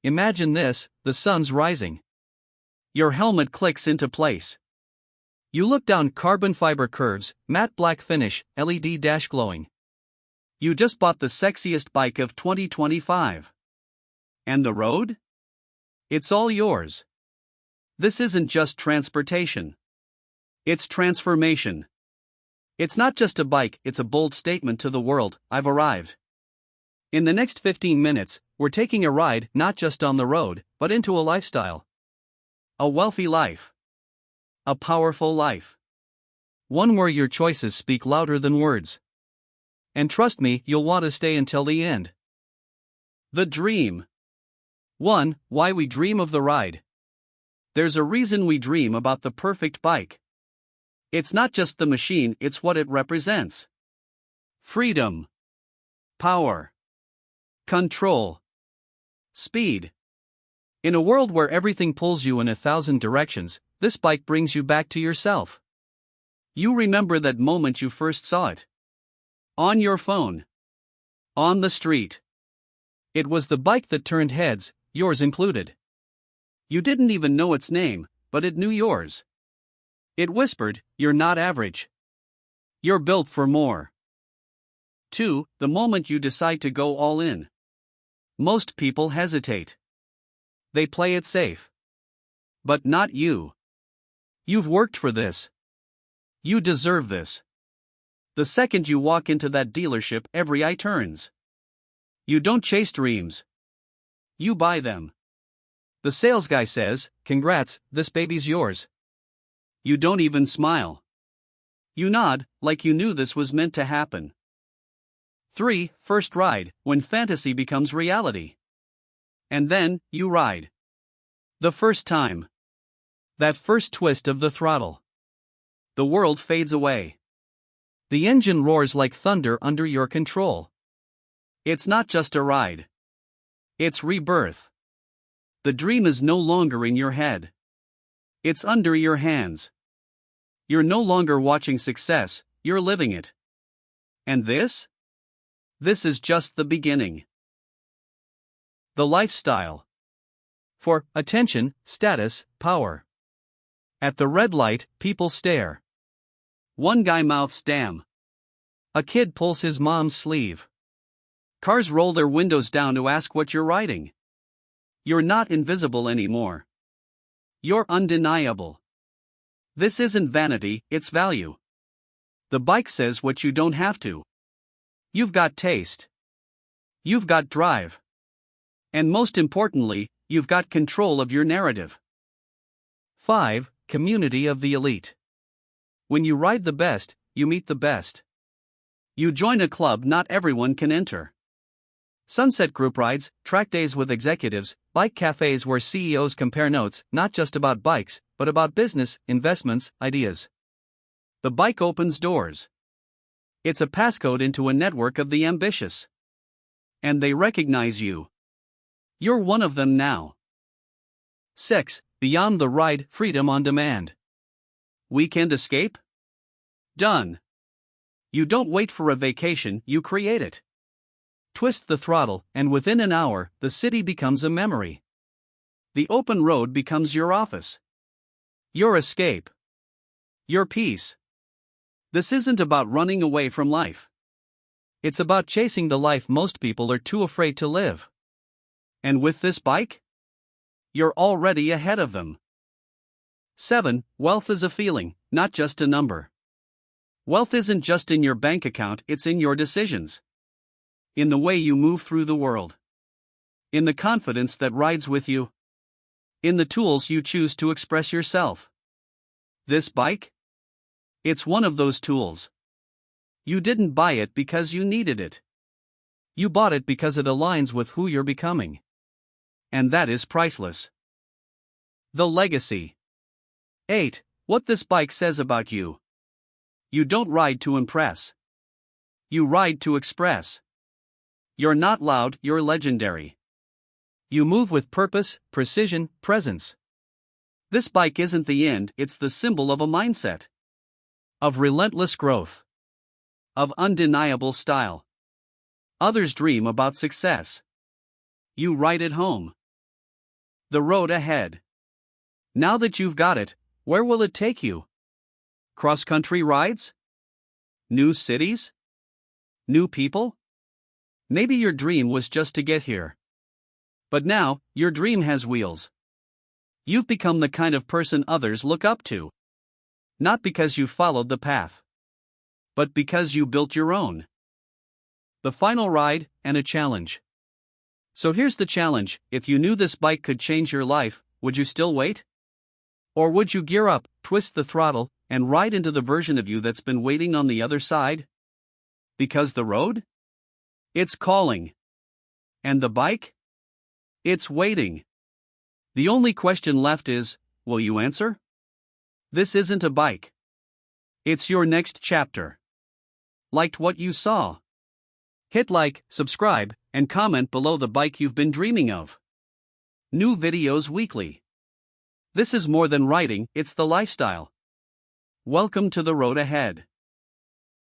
Imagine this: the sun's rising. Your helmet clicks into place. You look down, carbon fiber curves, matte black finish, LED dash glowing. You just bought the sexiest bike of 2025. And the road? It's all yours. This isn't just transportation. It's transformation. It's not just a bike, it's a bold statement to the world: I've arrived. In the next 15 minutes, we're taking a ride not just on the road, but into a lifestyle. A wealthy life. A powerful life. One where your choices speak louder than words. And trust me, you'll want to stay until the end. The dream. 1. Why we dream of the ride. There's a reason we dream about the perfect bike. It's not just the machine, it's what it represents. Freedom. Power. Control. Speed. In a world where everything pulls you in 1,000 directions, this bike brings you back to yourself. You remember that moment you first saw it. On your phone. On the street. It was the bike that turned heads, yours included. You didn't even know its name, but it knew yours. It whispered, "You're not average. You're built for more." 2. The moment you decide to go all in. Most people hesitate. They play it safe. But not you. You've worked for this. You deserve this. The second you walk into that dealership, every eye turns. You don't chase dreams. You buy them. The sales guy says, "Congrats, this baby's yours." You don't even smile. You nod, like you knew this was meant to happen. 3. First ride, when fantasy becomes reality. And then, you ride. The first time. That first twist of the throttle. The world fades away. The engine roars like thunder under your control. It's not just a ride. It's rebirth. The dream is no longer in your head. It's under your hands. You're no longer watching success, you're living it. And this? This is just the beginning. The lifestyle. For attention, status, power. At the red light, people stare. One guy mouths, "Damn." A kid pulls his mom's sleeve. Cars roll their windows down to ask what you're riding. You're not invisible anymore. You're undeniable. This isn't vanity, it's value. The bike says what you don't have to. You've got taste. You've got drive. And most importantly, you've got control of your narrative. 5. Community of the elite. When you ride the best, you meet the best. You join a club not everyone can enter. Sunset group rides, track days with executives, bike cafes where CEOs compare notes, not just about bikes, but about business, investments, ideas. The bike opens doors. It's a passcode into a network of the ambitious. And they recognize you. You're one of them now. 6. Beyond the ride, freedom on demand. Weekend escape? Done. You don't wait for a vacation, you create it. Twist the throttle, and within an hour, the city becomes a memory. The open road becomes your office. Your escape. Your peace. This isn't about running away from life. It's about chasing the life most people are too afraid to live. And with this bike? You're already ahead of them. 7. Wealth is a feeling, not just a number. Wealth isn't just in your bank account, it's in your decisions. In the way you move through the world. In the confidence that rides with you. In the tools you choose to express yourself. This bike? It's one of those tools. You didn't buy it because you needed it. You bought it because it aligns with who you're becoming. And that is priceless. The legacy. 8. What this bike says about you. You don't ride to impress. You ride to express. You're not loud, you're legendary. You move with purpose, precision, presence. This bike isn't the end, it's the symbol of a mindset. Of relentless growth. Of undeniable style. Others dream about success. You ride it home. The road ahead. Now that you've got it, where will it take you? Cross-country rides? New cities? New people? Maybe your dream was just to get here. But now, your dream has wheels. You've become the kind of person others look up to. Not because you followed the path, but because you built your own. The final ride, and a challenge. So here's the challenge: if you knew this bike could change your life, would you still wait? Or would you gear up, twist the throttle, and ride into the version of you that's been waiting on the other side? Because the road? It's calling. And the bike? It's waiting. The only question left is, will you answer? This isn't a bike. It's your next chapter. Liked what you saw? Hit like, subscribe, and comment below the bike you've been dreaming of. New videos weekly. This is more than riding, it's the lifestyle. Welcome to the road ahead.